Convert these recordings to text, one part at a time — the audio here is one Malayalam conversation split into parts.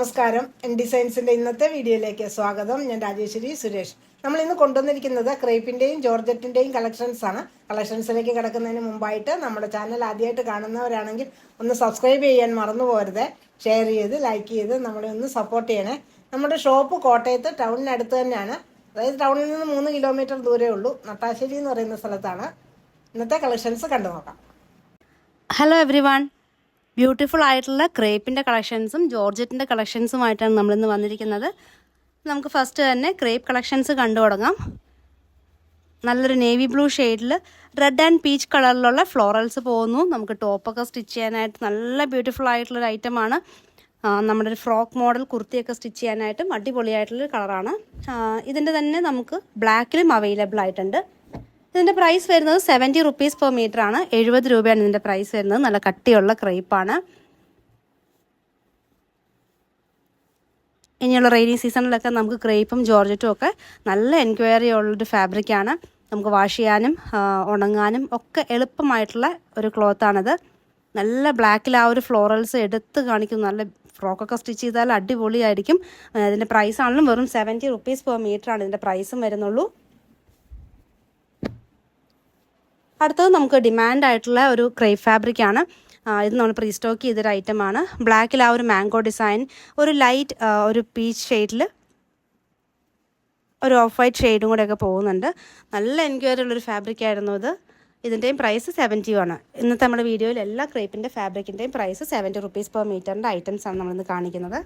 നമസ്കാരം. ഡിസൈൻസിൻ്റെ ഇന്നത്തെ വീഡിയോയിലേക്ക് സ്വാഗതം. ഞാൻ രാജേശ്വരി സുരേഷ്. നമ്മൾ ഇന്ന് കൊണ്ടുവന്നിരിക്കുന്നത് ക്രേപ്പിൻ്റെയും ജോർജറ്റിൻ്റെയും കളക്ഷൻസാണ്. കളക്ഷൻസിലേക്ക് കിടക്കുന്നതിന് മുമ്പായിട്ട് നമ്മുടെ ചാനൽ ആദ്യമായിട്ട് കാണുന്നവരാണെങ്കിൽ ഒന്ന് സബ്സ്ക്രൈബ് ചെയ്യാൻ മറന്നു പോകരുത്. ഷെയർ ചെയ്ത് ലൈക്ക് ചെയ്ത് നമ്മളെ ഒന്ന് സപ്പോർട്ട് ചെയ്യണേ. നമ്മുടെ ഷോപ്പ് കോട്ടയത്ത് ടൗണിനടുത്ത് തന്നെയാണ്. അതായത് ടൗണിൽ നിന്ന് 3 കിലോമീറ്റർ ദൂരമേ ഉള്ളൂ. നട്ടാശ്ശേരി എന്ന് പറയുന്ന സ്ഥലത്താണ്. ഇന്നത്തെ കളക്ഷൻസ് കണ്ടു നോക്കാം. ഹലോ എവ്രിവൺ, ബ്യൂട്ടിഫുൾ ആയിട്ടുള്ള ക്രേപ്പിൻ്റെ കളക്ഷൻസും ജോർജറ്റിൻ്റെ കളക്ഷൻസുമായിട്ടാണ് നമ്മളിന്ന് വന്നിരിക്കുന്നത്. നമുക്ക് ഫസ്റ്റ് തന്നെ ക്രേപ്പ് കളക്ഷൻസ് കണ്ടു തുടങ്ങാം. നല്ലൊരു നേവി ബ്ലൂ ഷെയ്ഡിൽ റെഡ് ആൻഡ് പീച്ച് കളറിലുള്ള ഫ്ലോറൽസ് പോകുന്നു. നമുക്ക് ടോപ്പൊക്കെ സ്റ്റിച്ച് ചെയ്യാനായിട്ട് നല്ല ബ്യൂട്ടിഫുൾ ആയിട്ടുള്ളൊരു ഐറ്റമാണ്. നമ്മുടെ ഒരു ഫ്രോക്ക് മോഡൽ കുർത്തിയൊക്കെ സ്റ്റിച്ച് ചെയ്യാനായിട്ടും അടിപൊളിയായിട്ടുള്ളൊരു കളറാണ്. ഇതിൻ്റെ തന്നെ നമുക്ക് ബ്ലാക്കിലും അവൈലബിൾ ആയിട്ടുണ്ട്. ഇതിൻ്റെ പ്രൈസ് വരുന്നത് 70 റുപ്പീസ് പെർ മീറ്റർ ആണ്. 70 രൂപയാണ് ഇതിൻ്റെ പ്രൈസ് വരുന്നത്. നല്ല കട്ടിയുള്ള ക്രേപ്പാണ്. ഇനിയുള്ള റെയിനി സീസണിലൊക്കെ നമുക്ക് ക്രേപ്പും ജോർജറ്റും ഒക്കെ നല്ല എൻക്വയറി ഉള്ളൊരു ഫാബ്രിക്കാണ്. നമുക്ക് വാഷ് ചെയ്യാനും ഉണങ്ങാനും ഒക്കെ എളുപ്പമായിട്ടുള്ള ഒരു ക്ലോത്താണിത്. നല്ല ബ്ലാക്കിൽ ആ ഒരു ഫ്ലോറൽസ് എടുത്ത് കാണിക്കും. നല്ല ഫ്രോക്കൊക്കെ സ്റ്റിച്ച് ചെയ്താൽ അടിപൊളിയായിരിക്കും. ഇതിൻ്റെ പ്രൈസ് ആണെങ്കിലും വെറും 70 റുപ്പീസ് പെർ മീറ്റർ ആണ് ഇതിൻ്റെ പ്രൈസും വരുന്നുള്ളൂ. അടുത്തത് നമുക്ക് ഡിമാൻഡ് ആയിട്ടുള്ള ഒരു ക്രേപ്പ് ഫാബ്രിക്കാണ്. ഇത് നമ്മൾ പ്രീ സ്റ്റോക്ക് ചെയ്തൊരു ഐറ്റമാണ്. ബ്ലാക്കിൽ ആ ഒരു മാംഗോ ഡിസൈൻ, ഒരു ലൈറ്റ് ഒരു പീച്ച് ഷെയ്ഡിൽ ഒരു ഓഫ് വൈറ്റ് ഷെയ്ഡും കൂടെയൊക്കെ പോകുന്നുണ്ട്. നല്ല എൻക്വയറി ഉള്ളൊരു ഫാബ്രിക്കായിരുന്നു ഇത്. ഇതിൻ്റെയും പ്രൈസ് 70 ആണ്. ഇന്നത്തെ നമ്മുടെ വീഡിയോയിൽ എല്ലാ ക്രേപ്പിൻ്റെ ഫാബ്രിക്കിൻ്റെയും പ്രൈസ് 70 റുപ്പീസ് പെർ മീറ്ററിൻ്റെ ഐറ്റംസാണ് നമ്മളിന്ന് കാണിക്കുന്നത്.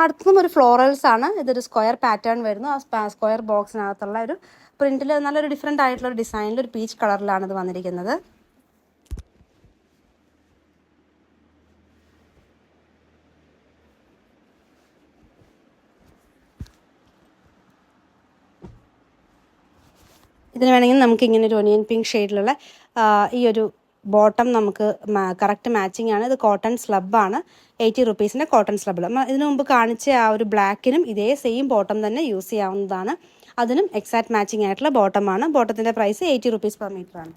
അടുത്തതും ഒരു ഫ്ലോറൽസ് ആണ്. ഇതൊരു സ്ക്വയർ പാറ്റേൺ വരുന്നു. ആ സ്ക്വയർ ബോക്സിനകത്തുള്ള ഒരു പ്രിൻറ്റിൽ നല്ലൊരു ഡിഫറെൻ്റ് ആയിട്ടുള്ളൊരു ഡിസൈനിൽ ഒരു പീച്ച് കളറിലാണ് ഇത് വന്നിരിക്കുന്നത്. ഇതിന് വേണമെങ്കിൽ നമുക്ക് ഇങ്ങനെ ഒരു ഒനിയൻ പിങ്ക് ഷെയ്ഡിലുള്ള ഈ ഒരു ബോട്ടം നമുക്ക് കറക്റ്റ് മാച്ചിങ് ആണ്. ഇത് കോട്ടൺ സ്ലബാണ്. 80 റുപ്പീസിൻ്റെ കോട്ടൺ സ്ലബിൽ. ഇതിനു മുമ്പ് കാണിച്ച ആ ഒരു ബ്ലാക്കിനും ഇതേ സെയിം ബോട്ടം തന്നെ യൂസ് ചെയ്യാവുന്നതാണ്. അതിനും എക്സാക്ട് മാച്ചിങ് ആയിട്ടുള്ള ബോട്ടമാണ്. ബോട്ടത്തിൻ്റെ പ്രൈസ് 80 റുപ്പീസ് പെർ മീറ്റർ ആണ്.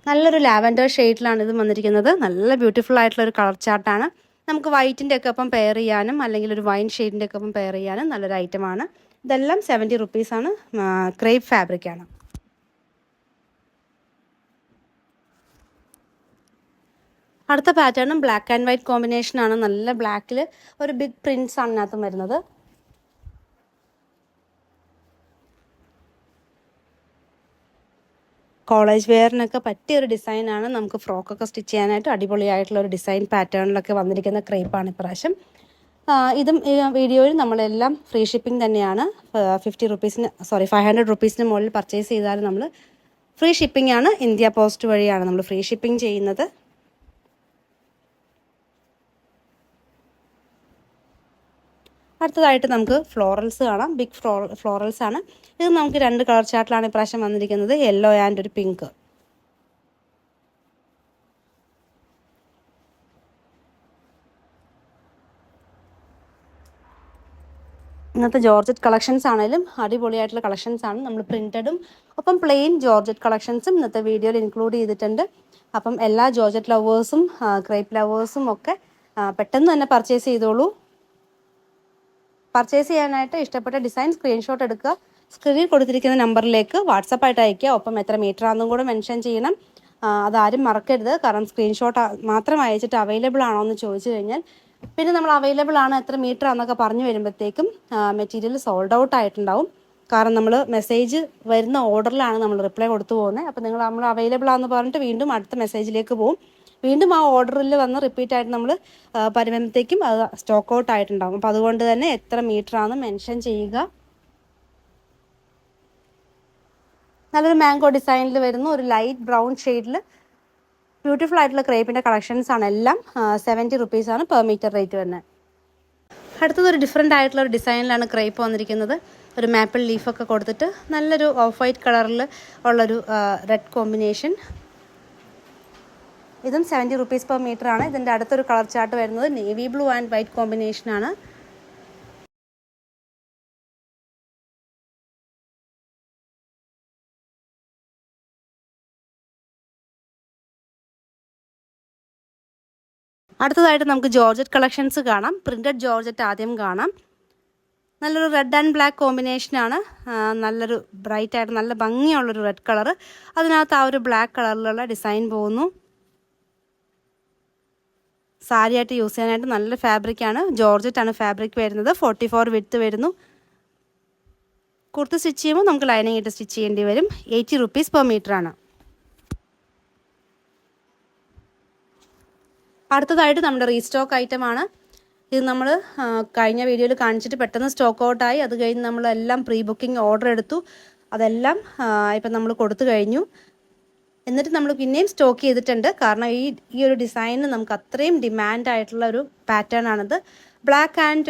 നല്ലൊരു ലാവൻഡർ ഷെയ്ഡിലാണ് ഇത് വന്നിരിക്കുന്നത്. നല്ല ബ്യൂട്ടിഫുൾ ആയിട്ടുള്ള ഒരു കളർ ചാർട്ടാണ്. നമുക്ക് വൈറ്റിൻ്റെ ഒക്കെ ഒപ്പം പെയർ ചെയ്യാനും അല്ലെങ്കിൽ ഒരു വൈൻ ഷെയ്ഡിൻ്റെ ഒക്കെ ഒപ്പം പെയർ ചെയ്യാനും നല്ലൊരു ഐറ്റമാണ്. ഇതെല്ലാം 70 റുപ്പീസാണ്. ക്രേപ്പ് ഫാബ്രിക്കാണ്. അടുത്ത പാറ്റേണും ബ്ലാക്ക് ആൻഡ് വൈറ്റ് കോമ്പിനേഷനാണ്. നല്ല ബ്ലാക്കിൽ ഒരു ബിഗ് പ്രിൻറ്റ്സ് ആണ് ഇതിനകത്തും വരുന്നത്. കോളേജ് വെയറിനൊക്കെ പറ്റിയ ഒരു ഡിസൈനാണ്. നമുക്ക് ഫ്രോക്കൊക്കെ സ്റ്റിച്ച് ചെയ്യാനായിട്ട് അടിപൊളിയായിട്ടുള്ള ഒരു ഡിസൈൻ പാറ്റേണിലൊക്കെ വന്നിരിക്കുന്ന ക്രേപ്പാണ് ഇപ്രാവശ്യം. ഇതും ഈ വീഡിയോയിൽ നമ്മളെല്ലാം ഫ്രീ ഷിപ്പിംഗ് തന്നെയാണ്. 500 റുപ്പീസിന് മുകളിൽ പർച്ചേസ് ചെയ്താൽ നമ്മൾ ഫ്രീ ഷിപ്പിംഗ് ആണ്. ഇന്ത്യ പോസ്റ്റ് വഴിയാണ് നമ്മൾ ഫ്രീ ഷിപ്പിംഗ് ചെയ്യുന്നത്. അടുത്തതായിട്ട് നമുക്ക് ഫ്ലോറൽസ് കാണാം. ബിഗ് ഫ്ലോറൽസ് ആണ്. ഇത് നമുക്ക് 2 കളർ ചാർട്ടിലാണ് ഇപ്രാവശ്യം വന്നിരിക്കുന്നത്. യെല്ലോ ആൻഡ് ഒരു പിങ്ക്. ഇന്നത്തെ ജോർജറ്റ് കളക്ഷൻസ് ആണെങ്കിലും അടിപൊളിയായിട്ടുള്ള കളക്ഷൻസ് ആണ്. നമ്മൾ പ്രിൻറ്റഡും ഒപ്പം പ്ലെയിൻ ജോർജറ്റ് കളക്ഷൻസും ഇന്നത്തെ വീഡിയോയിൽ ഇൻക്ലൂഡ് ചെയ്തിട്ടുണ്ട്. അപ്പം എല്ലാ ജോർജറ്റ് ലവേഴ്സും ക്രേപ്പ് ലവേഴ്സും ഒക്കെ പെട്ടെന്ന് തന്നെ പർച്ചേസ് ചെയ്തോളൂ. പർച്ചേസ് ചെയ്യാനായിട്ട് ഇഷ്ടപ്പെട്ട ഡിസൈൻ സ്ക്രീൻഷോട്ട് എടുക്കുക. സ്ക്രീനിൽ കൊടുത്തിരിക്കുന്ന നമ്പറിലേക്ക് വാട്സപ്പായിട്ട് അയയ്ക്കുക. ഒപ്പം എത്ര മീറ്റർ ആണെന്നും കൂടെ മെൻഷൻ ചെയ്യണം. അതാരും മറക്കരുത്. കാരണം സ്ക്രീൻഷോട്ട് മാത്രം അയച്ചിട്ട് അവൈലബിൾ ആണോ എന്ന് ചോദിച്ചു കഴിഞ്ഞാൽ പിന്നെ നമ്മൾ അവൈലബിൾ ആണ് എത്ര മീറ്റർ ആണെന്നൊക്കെ പറഞ്ഞു വരുമ്പോഴത്തേക്കും മെറ്റീരിയൽ സോൾഡ് ഔട്ട് ആയിട്ടുണ്ടാവും. കാരണം നമ്മൾ മെസ്സേജ് വരുന്ന ഓർഡറിലാണ് നമ്മൾ റിപ്ലൈ കൊടുത്തു പോകുന്നത്. അപ്പോൾ നമ്മൾ അവൈലബിൾ ആണെന്ന് പറഞ്ഞിട്ട് വീണ്ടും അടുത്ത മെസ്സേജിലേക്ക് പോകും. വീണ്ടും ആ ഓർഡറിൽ വന്ന് റിപ്പീറ്റായിട്ട് നമ്മൾ വരുമ്പോഴത്തേക്കും അത് സ്റ്റോക്ക് ഔട്ട് ആയിട്ടുണ്ടാകും. അപ്പോൾ അതുകൊണ്ട് തന്നെ എത്ര മീറ്റർ ആണെന്ന് മെൻഷൻ ചെയ്യുക. നല്ലൊരു മാംഗോ ഡിസൈനിൽ വരുന്ന ഒരു ലൈറ്റ് ബ്രൗൺ ഷെയ്ഡിൽ ബ്യൂട്ടിഫുൾ ആയിട്ടുള്ള ക്രേപ്പിൻ്റെ കളക്ഷൻസ് ആണ്. എല്ലാം 70 റുപ്പീസാണ് പെർ മീറ്റർ റേറ്റ് വരുന്നത്. അടുത്തതൊരു ഡിഫറെൻ്റ് ആയിട്ടുള്ള ഒരു ഡിസൈനിലാണ് ക്രേപ്പ് വന്നിരിക്കുന്നത്. ഒരു മാപ്പിൾ ലീഫൊക്കെ കൊടുത്തിട്ട് നല്ലൊരു ഓഫ് വൈറ്റ് കളറിൽ ഉള്ളൊരു റെഡ് കോമ്പിനേഷൻ. ഇതും 70 റുപ്പീസ് പെർ മീറ്റർ ആണ്. ഇതിൻ്റെ അടുത്തൊരു കളർ ചാർട്ട് വരുന്നത് നേവി ബ്ലൂ ആൻഡ് വൈറ്റ് കോമ്പിനേഷനാണ്. അടുത്തതായിട്ട് നമുക്ക് ജോർജറ്റ് കളക്ഷൻസ് കാണാം. പ്രിൻറ്റഡ് ജോർജറ്റ് ആദ്യം കാണാം. നല്ലൊരു റെഡ് ആൻഡ് ബ്ലാക്ക് കോമ്പിനേഷനാണ്. നല്ലൊരു ബ്രൈറ്റായിട്ട് നല്ല ഭംഗിയുള്ളൊരു റെഡ് കളർ, അതിനകത്ത് ആ ഒരു ബ്ലാക്ക് കളറിലുള്ള ഡിസൈൻ പോകുന്നു. സാരിയായിട്ട് യൂസ് ചെയ്യാനായിട്ട് നല്ല ഫാബ്രിക്കാണ്. ജോർജറ്റാണ് ഫാബ്രിക് വരുന്നത്. 44 വിഡ്ത്ത് വരുന്നു. കുർത്തി സ്റ്റിച്ച് ചെയ്യുമ്പോൾ നമുക്ക് ലൈനിങ് ഇട്ട് സ്റ്റിച്ച് ചെയ്യേണ്ടി വരും. 80 റുപ്പീസ് പെർ മീറ്ററാണ്. അടുത്തതായിട്ട് നമ്മുടെ റീസ്റ്റോക്ക് ഐറ്റമാണ്. ഇത് നമ്മൾ കഴിഞ്ഞ വീഡിയോയിൽ കാണിച്ചിട്ട് പെട്ടെന്ന് സ്റ്റോക്ക് ഔട്ടായി. അത് കഴിഞ്ഞ് നമ്മളെല്ലാം പ്രീ ബുക്കിംഗ് ഓർഡർ എടുത്തു. അതെല്ലാം ഇപ്പം നമ്മൾ കൊടുത്തു കഴിഞ്ഞു. എന്നിട്ട് നമ്മൾ പിന്നെയും സ്റ്റോക്ക് ചെയ്തിട്ടുണ്ട്. കാരണം ഈ ഒരു ഡിസൈനിന് നമുക്ക് അത്രയും ഡിമാൻഡായിട്ടുള്ള ഒരു പാറ്റേൺ ആണിത്. ബ്ലാക്ക് ആൻഡ്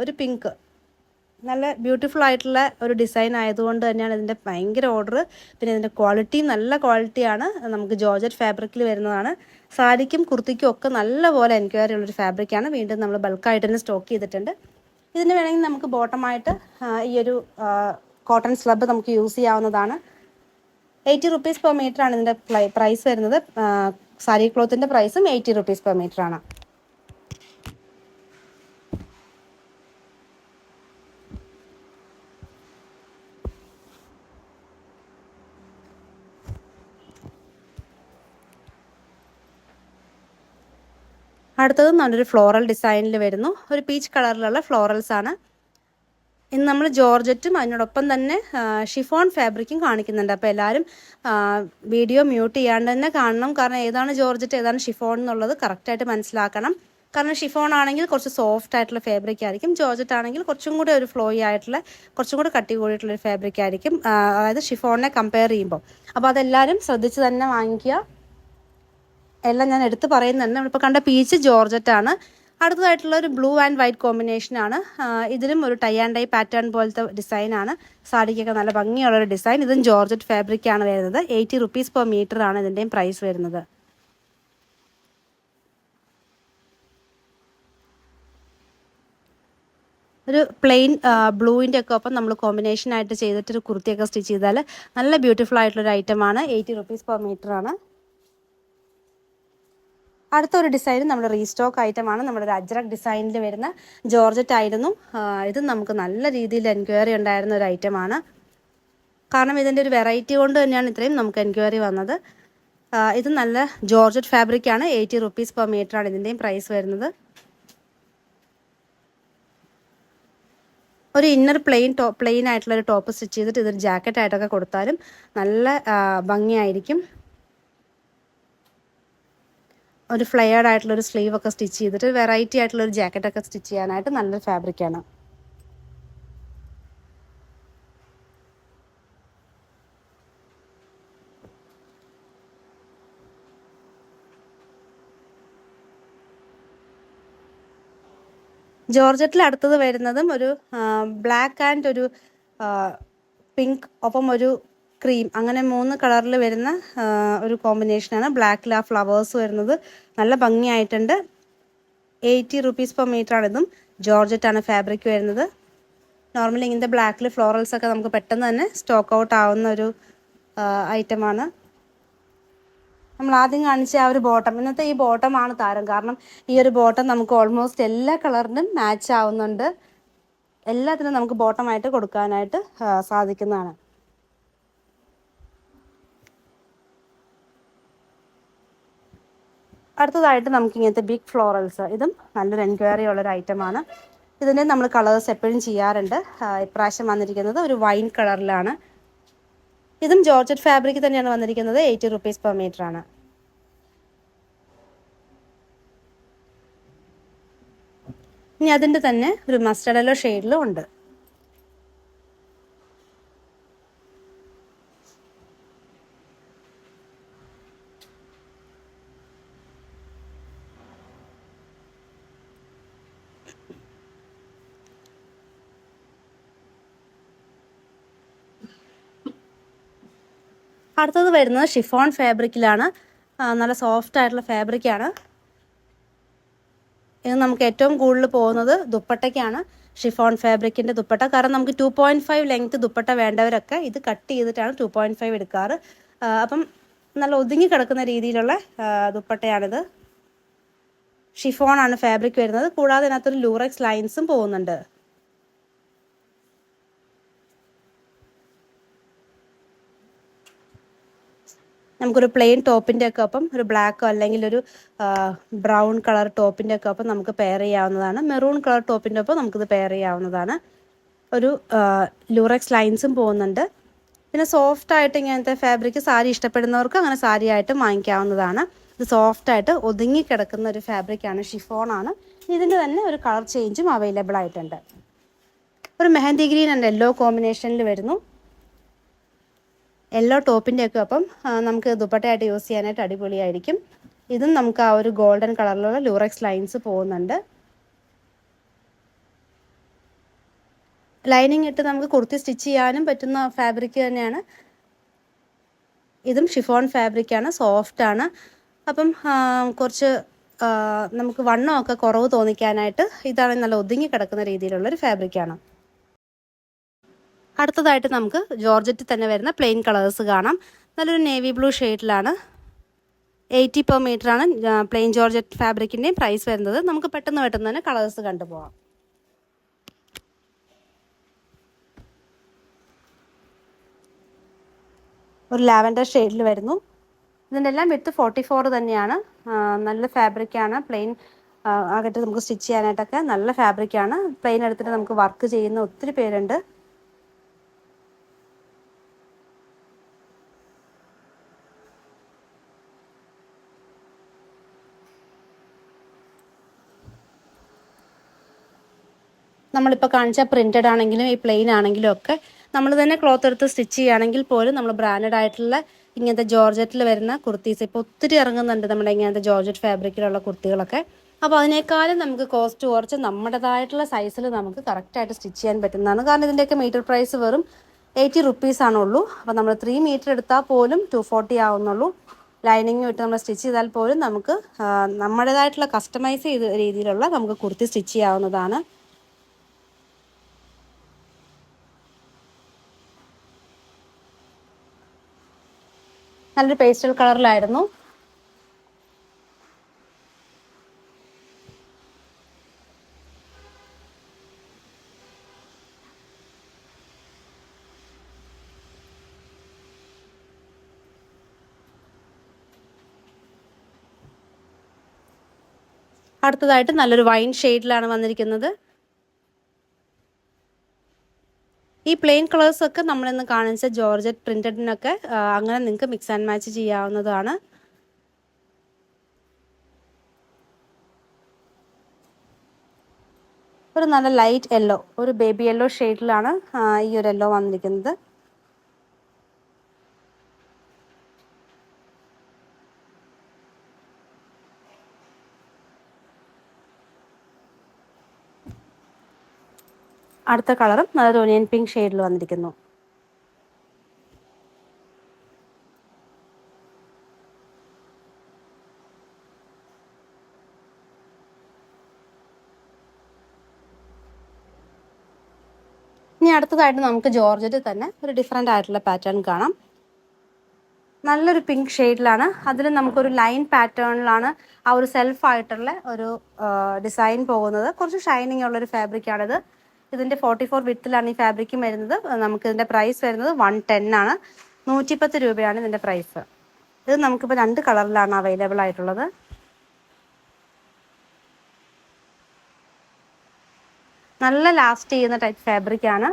ഒരു പിങ്ക്, നല്ല ബ്യൂട്ടിഫുൾ ആയിട്ടുള്ള ഒരു ഡിസൈൻ ആയതുകൊണ്ട് തന്നെയാണ് ഇതിൻ്റെ ഭയങ്കര ഓർഡർ. പിന്നെ ഇതിൻ്റെ ക്വാളിറ്റിയും നല്ല ക്വാളിറ്റിയാണ്. നമുക്ക് ജോർജറ്റ് ഫാബ്രിക്കിൽ വരുന്നതാണ്. സാരിക്കും കുർത്തിക്കും ഒക്കെ നല്ലപോലെ എൻക്വയറി ഉള്ളൊരു ഫാബ്രിക്കാണ്. വീണ്ടും നമ്മൾ ബൾക്കായിട്ട് തന്നെ സ്റ്റോക്ക് ചെയ്തിട്ടുണ്ട്. ഇതിന് വേണമെങ്കിൽ നമുക്ക് ബോട്ടമായിട്ട് ഈ ഒരു കോട്ടൺ സ്ലബ് നമുക്ക് യൂസ് ചെയ്യാവുന്നതാണ്. 80 റുപ്പീസ് പെർ മീറ്ററാണ് ഇതിൻ്റെ പ്രൈസ് വരുന്നത്. സാരി ക്ലോത്തിൻ്റെ പ്രൈസും 80 റുപ്പീസ് പെർ മീറ്ററാണ്. അടുത്തത് നല്ലൊരു ഫ്ലോറൽ ഡിസൈനിൽ വരുന്നു. ഒരു പീച്ച് കളറിലുള്ള ഫ്ലോറൽസ് ആണ്. ഇന്ന് നമ്മൾ ജോർജറ്റും അതിനോടൊപ്പം തന്നെ ഷിഫോൺ ഫാബ്രിക്കും കാണിക്കുന്നുണ്ട്. അപ്പോൾ എല്ലാവരും വീഡിയോ മ്യൂട്ട് ചെയ്യാണ്ട് തന്നെ കാണണം. കാരണം ഏതാണ് ജോർജറ്റ് ഏതാണ് ഷിഫോൺ എന്നുള്ളത് കറക്റ്റായിട്ട് മനസ്സിലാക്കണം. കാരണം ഷിഫോൺ ആണെങ്കിൽ കുറച്ച് സോഫ്റ്റ് ആയിട്ടുള്ള ഫാബ്രിക് ആയിരിക്കും. ജോർജറ്റ് ആണെങ്കിൽ കുറച്ചും കൂടി ഒരു ഫ്ലോയി ആയിട്ടുള്ള, കുറച്ചും കൂടി കട്ടി കൂടിയിട്ടുള്ളൊരു ഫാബ്രിക് ആയിരിക്കും, അതായത് ഷിഫോണിനെ കമ്പയർ ചെയ്യുമ്പോൾ. അപ്പോൾ അതെല്ലാവരും ശ്രദ്ധിച്ച് തന്നെ വാങ്ങിക്കുക. എല്ലാം ഞാൻ എടുത്ത് പറയുന്നുണ്ട്. നമ്മളിപ്പോൾ കണ്ട പീച്ച് ജോർജറ്റാണ്. അടുത്തതായിട്ടുള്ള ഒരു ബ്ലൂ ആൻഡ് വൈറ്റ് കോമ്പിനേഷനാണ്. ഇതിലും ഒരു ടൈ ആൻഡ് ഡൈ പാറ്റേൺ പോലത്തെ ഡിസൈനാണ്. സാരിക്കൊക്കെ നല്ല ഭംഗിയുള്ളൊരു ഡിസൈൻ. ഇതും ജോർജറ്റ് ഫാബ്രിക്കാണ് വരുന്നത്. 80 റുപ്പീസ് പെർ മീറ്ററാണ് ഇതിൻ്റെയും പ്രൈസ് വരുന്നത്. ഒരു പ്ലെയിൻ ബ്ലൂവിൻ്റെ ഒക്കെ ഒപ്പം നമ്മൾ കോമ്പിനേഷനായിട്ട് ചെയ്തിട്ടൊരു കുർത്തിയൊക്കെ സ്റ്റിച്ച് ചെയ്താൽ നല്ല ബ്യൂട്ടിഫുൾ ആയിട്ടുള്ളൊരു ഐറ്റമാണ്. 80 റുപ്പീസ് പെർ മീറ്ററാണ്. അടുത്തൊരു ഡിസൈൻ നമ്മുടെ റീസ്റ്റോക്ക് ഐറ്റമാണ്. നമ്മുടെ ഒരു അജ്രക് ഡിസൈനിൽ വരുന്ന ജോർജറ്റ് ആയിരുന്നു. ഇത് നമുക്ക് നല്ല രീതിയിൽ എൻക്വയറി ഉണ്ടായിരുന്ന ഒരു ഐറ്റമാണ്. കാരണം ഇതിൻ്റെ ഒരു വെറൈറ്റി കൊണ്ട് തന്നെയാണ് ഇത്രയും നമുക്ക് എൻക്വയറി വന്നത്. ഇത് നല്ല ജോർജറ്റ് ഫാബ്രിക്കാണ്. 80 റുപ്പീസ് പെർ മീറ്ററാണ് ഇതിൻ്റെയും പ്രൈസ് വരുന്നത്. ഒരു ഇന്നർ പ്ലെയിൻ ആയിട്ടുള്ളൊരു ടോപ്പ് സ്റ്റിച്ച് ചെയ്തിട്ട് ഇതൊരു ജാക്കറ്റായിട്ടൊക്കെ കൊടുത്താലും നല്ല ഭംഗിയായിരിക്കും. ഒരു ഫ്ലെയർഡ് ആയിട്ടുള്ളൊരു സ്ലീവ് ഒക്കെ സ്റ്റിച്ച് ചെയ്തിട്ട് വെറൈറ്റി ആയിട്ടുള്ളൊരു ജാക്കറ്റൊക്കെ സ്റ്റിച്ച് ചെയ്യാനായിട്ട് നല്ലൊരു ഫാബ്രിക്കാണ്. ജോർജറ്റിൽ അടുത്തത് വരുന്നതും ഒരു ബ്ലാക്ക് ആൻഡ് ഒരു പിങ്ക് ഒപ്പം ഒരു ക്രീം, അങ്ങനെ 3 കളറിൽ വരുന്ന ഒരു കോമ്പിനേഷനാണ്. ബ്ലാക്കിൽ ആ ഫ്ലവേഴ്സ് വരുന്നത് നല്ല ഭംഗിയായിട്ടുണ്ട്. 80 റുപ്പീസ് പെർ മീറ്ററാണ്. ഇതും ജോർജറ്റാണ് ഫാബ്രിക് വരുന്നത്. നോർമലി ഇങ്ങനത്തെ ബ്ലാക്കിൽ ഫ്ലോറൽസ് ഒക്കെ നമുക്ക് പെട്ടെന്ന് തന്നെ സ്റ്റോക്ക് ഔട്ട് ആവുന്ന ഒരു ഐറ്റമാണ്. നമ്മൾ ആദ്യം കാണിച്ച ആ ഒരു ബോട്ടം, ഇന്നത്തെ ഈ ബോട്ടമാണ് താരം. കാരണം ഈ ഒരു ബോട്ടം നമുക്ക് ഓൾമോസ്റ്റ് എല്ലാ കളറിനും മാച്ച് ആവുന്നുണ്ട്. എല്ലാത്തിനും നമുക്ക് ബോട്ടമായിട്ട് കൊടുക്കാനായിട്ട് സാധിക്കുന്നതാണ്. അടുത്തതായിട്ട് നമുക്ക് ഇങ്ങനത്തെ ബിഗ് ഫ്ലോറൽസ്, ഇതും നല്ലൊരു എൻക്വയറി ഉള്ളൊരു ഐറ്റമാണ്. ഇതിൻ്റെ നമ്മൾ കളേഴ്സ് എപ്പോഴും ചെയ്യാറുണ്ട്. ഇപ്രാവശ്യം വന്നിരിക്കുന്നത് ഒരു വൈൻ കളറിലാണ്. ഇതും ജോർജറ്റ് ഫാബ്രിക് തന്നെയാണ് വന്നിരിക്കുന്നത്. 80 റുപ്പീസ് പെർ മീറ്ററാണ്. ഇനി അതിൻ്റെ തന്നെ ഒരു മസ്റ്റർഡ് യെല്ലോ ഷെയ്ഡിലും ഉണ്ട്. അടുത്തത് വരുന്നത് ഷിഫോൺ ഫാബ്രിക്കിലാണ്. നല്ല സോഫ്റ്റ് ആയിട്ടുള്ള ഫാബ്രിക്കാണ്. ഇത് നമുക്ക് ഏറ്റവും കൂടുതൽ പോകുന്നത് ദുപ്പട്ടയ്ക്കാണ്. ഷിഫോൺ ഫാബ്രിക്കിൻ്റെ ദുപ്പട്ട. കാരണം നമുക്ക് 2.5 ലെങ്ത് ദുപ്പട്ട വേണ്ടവരൊക്കെ ഇത് കട്ട് ചെയ്തിട്ടാണ് 2.5 എടുക്കാറ്. അപ്പം നല്ല ഒതുങ്ങി കിടക്കുന്ന രീതിയിലുള്ള ദുപ്പട്ടയാണിത്. ഷിഫോൺ ആണ് ഫാബ്രിക് വരുന്നത്. കൂടാതെ ഇതിനകത്തൊരു ലൂറക്സ് ലൈൻസും പോകുന്നുണ്ട്. നമുക്കൊരു പ്ലെയിൻ ടോപ്പിൻ്റെ ഒക്കെ ഒപ്പം ഒരു ബ്ലാക്കോ അല്ലെങ്കിൽ ഒരു ബ്രൗൺ കളർ ടോപ്പിൻ്റെ ഒക്കെ ഒപ്പം നമുക്ക് പെയർ ചെയ്യാവുന്നതാണ്. മെറൂൺ കളർ ടോപ്പിൻ്റെ ഒപ്പം നമുക്കിത് പെയർ ചെയ്യാവുന്നതാണ്. ഒരു ലൂറക്സ് ലൈൻസും പോകുന്നുണ്ട്. പിന്നെ സോഫ്റ്റായിട്ട് ഇങ്ങനത്തെ ഫാബ്രിക് സാരി ഇഷ്ടപ്പെടുന്നവർക്ക് അങ്ങനെ സാരി ആയിട്ട് വാങ്ങിക്കാവുന്നതാണ്. ഇത് സോഫ്റ്റായിട്ട് ഒതുങ്ങി കിടക്കുന്ന ഒരു ഫാബ്രിക്കാണ്, ഷിഫോണാണ്. ഇതിൻ്റെ തന്നെ ഒരു കളർ ചേഞ്ചും അവൈലബിൾ ആയിട്ടുണ്ട്. ഒരു മെഹന്തി ഗ്രീൻ ആൻഡ് യെല്ലോ കോമ്പിനേഷനിൽ വരുന്നു. യെല്ലോ ടോപ്പിൻ്റെ ഒക്കെ അപ്പം നമുക്ക് ദുപ്പട്ടയായിട്ട് യൂസ് ചെയ്യാനായിട്ട് അടിപൊളിയായിരിക്കും. ഇതും നമുക്ക് ആ ഒരു ഗോൾഡൻ കളറിലുള്ള ലൂറക്സ് ലൈൻസ് പോകുന്നുണ്ട്. ലൈനിങ് ഇട്ട് നമുക്ക് കുർത്തി സ്റ്റിച്ച് ചെയ്യാനും പറ്റുന്ന ഫാബ്രിക് തന്നെയാണ്. ഇതും ഷിഫോൺ ഫാബ്രിക്കാണ്, സോഫ്റ്റാണ്. അപ്പം കുറച്ച് നമുക്ക് വണ്ണമൊക്കെ കുറവ് തോന്നിക്കാനായിട്ട് ഇതാണ് നല്ല ഒതുങ്ങി കിടക്കുന്ന രീതിയിലുള്ളൊരു ഫാബ്രിക്കാണ്. അടുത്തതായിട്ട് നമുക്ക് ജോർജറ്റിൽ തന്നെ വരുന്ന പ്ലെയിൻ കളേഴ്സ് കാണാം. നല്ലൊരു നേവി ബ്ലൂ ഷെയ്ഡിലാണ്. 80 per meter ആണ് പ്ലെയിൻ ജോർജറ്റ് ഫാബ്രിക്കിൻ്റെയും പ്രൈസ് വരുന്നത്. നമുക്ക് പെട്ടെന്ന് തന്നെ കളേഴ്സ് കണ്ടുപോകാം. ഒരു ലാവൻഡർ ഷെയ്ഡിൽ വരുന്നു. ഇതിൻ്റെ എല്ലാം വിത്ത് 44 തന്നെയാണ്. നല്ല ഫാബ്രിക്കാണ്. പ്ലെയിൻ ആകട്ടെ നമുക്ക് സ്റ്റിച്ച് ചെയ്യാനായിട്ടൊക്കെ നല്ല ഫാബ്രിക്കാണ്. പ്ലെയിൻ എടുത്തിട്ട് നമുക്ക് വർക്ക് ചെയ്യുന്ന ഒത്തിരി പേരുണ്ട്. നമ്മളിപ്പോൾ കാണിച്ച പ്രിൻറ്റഡ് ആണെങ്കിലും ഈ പ്ലെയിൻ ആണെങ്കിലും ഒക്കെ നമ്മൾ തന്നെ ക്ലോത്ത് എടുത്ത് സ്റ്റിച്ച് ചെയ്യുകയാണെങ്കിൽ പോലും നമ്മൾ ബ്രാൻഡഡ് ആയിട്ടുള്ള ഇങ്ങനത്തെ ജോർജറ്റിൽ വരുന്ന കുർത്തീസ് ഇപ്പോൾ ഒത്തിരി ഇറങ്ങുന്നുണ്ട്, നമ്മുടെ ഇങ്ങനത്തെ ജോർജറ്റ് ഫാബ്രിക്കിലുള്ള കുർത്തികളൊക്കെ. അപ്പോൾ അതിനേക്കാളും നമുക്ക് കോസ്റ്റ് കുറച്ച് നമ്മുടേതായിട്ടുള്ള സൈസിൽ നമുക്ക് കറക്റ്റായിട്ട് സ്റ്റിച്ച് ചെയ്യാൻ പറ്റുന്നതാണ്. കാരണം ഇതിൻ്റെയൊക്കെ മീറ്റർ പ്രൈസ് വെറും 80 rupees ആണുള്ളൂ. അപ്പോൾ നമ്മൾ 3 meter എടുത്താൽ പോലും 240 ആവുന്നുള്ളൂ. ലൈനിങ് ഇട്ട് നമ്മൾ സ്റ്റിച്ച് ചെയ്താൽ പോലും നമുക്ക് നമ്മുടേതായിട്ടുള്ള കസ്റ്റമൈസ് ചെയ്ത രീതിയിലുള്ള നമുക്ക് കുർത്തി സ്റ്റിച്ച് ചെയ്യാവുന്നതാണ്. നല്ലൊരു പേസ്റ്റൽ കളറിലായിരുന്നു. അടുത്തതായിട്ട് നല്ലൊരു വൈൻ ഷെയ്ഡിലാണ് വന്നിരിക്കുന്നത്. ഈ പ്ലെയിൻ കളേഴ്സൊക്കെ നമ്മളിന്ന് കാണിച്ച ജോർജറ്റ് പ്രിൻറ്റഡിനൊക്കെ അങ്ങനെ നിങ്ങൾക്ക് മിക്സ് ആൻഡ് മാച്ച് ചെയ്യാവുന്നതാണ്. ഒരു നല്ല ലൈറ്റ് യെല്ലോ, ഒരു ബേബി യെല്ലോ ഷെയ്ഡിലാണ് ഈ ഒരു യെല്ലോ വന്നിരിക്കുന്നത്. അടുത്ത കളറും നല്ലൊരു ഒനിയൻ പിങ്ക് ഷെയ്ഡിൽ വന്നിരിക്കുന്നു. ഇനി അടുത്തതായിട്ട് നമുക്ക് ജോർജറ്റ് തന്നെ ഒരു ഡിഫറെൻ്റ് ആയിട്ടുള്ള പാറ്റേൺ കാണാം. നല്ലൊരു പിങ്ക് ഷെയ്ഡിലാണ്. അതിൽ നമുക്കൊരു ലൈൻ പാറ്റേണിലാണ് ആ ഒരു സെൽഫായിട്ടുള്ള ഒരു ഡിസൈൻ പോകുന്നത്. കുറച്ച് ഷൈനിങ് ഉള്ളൊരു ഫാബ്രിക്കാണിത്. ഇതിൻ്റെ 44 വിത്തിലാണ് ഈ ഫാബ്രിക്കും വരുന്നത്. നമുക്ക് ഇതിൻ്റെ പ്രൈസ് വരുന്നത് 110 ആണ്. 110 രൂപയാണ് ഇതിൻ്റെ പ്രൈസ്. ഇത് നമുക്കിപ്പോൾ 2 കളറിലാണ് അവൈലബിൾ ആയിട്ടുള്ളത്. നല്ല ലാസ്റ്റ് ചെയ്യുന്ന ടൈപ്പ് ഫാബ്രിക്കാണ്.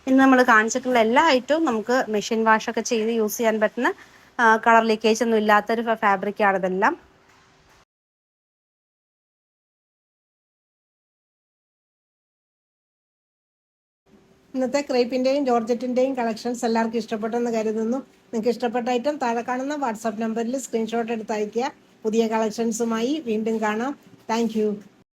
ഇന്ന് നമ്മൾ കാണിച്ചിട്ടുള്ള എല്ലാ ഐറ്റവും നമുക്ക് മെഷീൻ വാഷൊക്കെ ചെയ്ത് യൂസ് ചെയ്യാൻ പറ്റുന്ന കളർ ലീക്കേജ് ഒന്നും ഇല്ലാത്തൊരു ഫാബ്രിക്കാണ് ഇതെല്ലാം. ഇന്നത്തെ ക്രേപ്പിൻ്റെയും ജോർജറ്റിൻ്റെയും കളക്ഷൻസ് എല്ലാവർക്കും ഇഷ്ടപ്പെട്ടെന്ന് കരുതുന്നു. നിങ്ങൾക്ക് ഇഷ്ടപ്പെട്ട ഐറ്റം താഴെ കാണുന്ന വാട്സാപ്പ് നമ്പറിൽ സ്ക്രീൻഷോട്ട് എടുത്ത് അയയ്ക്കുക. പുതിയ കളക്ഷൻസുമായി വീണ്ടും കാണാം. താങ്ക്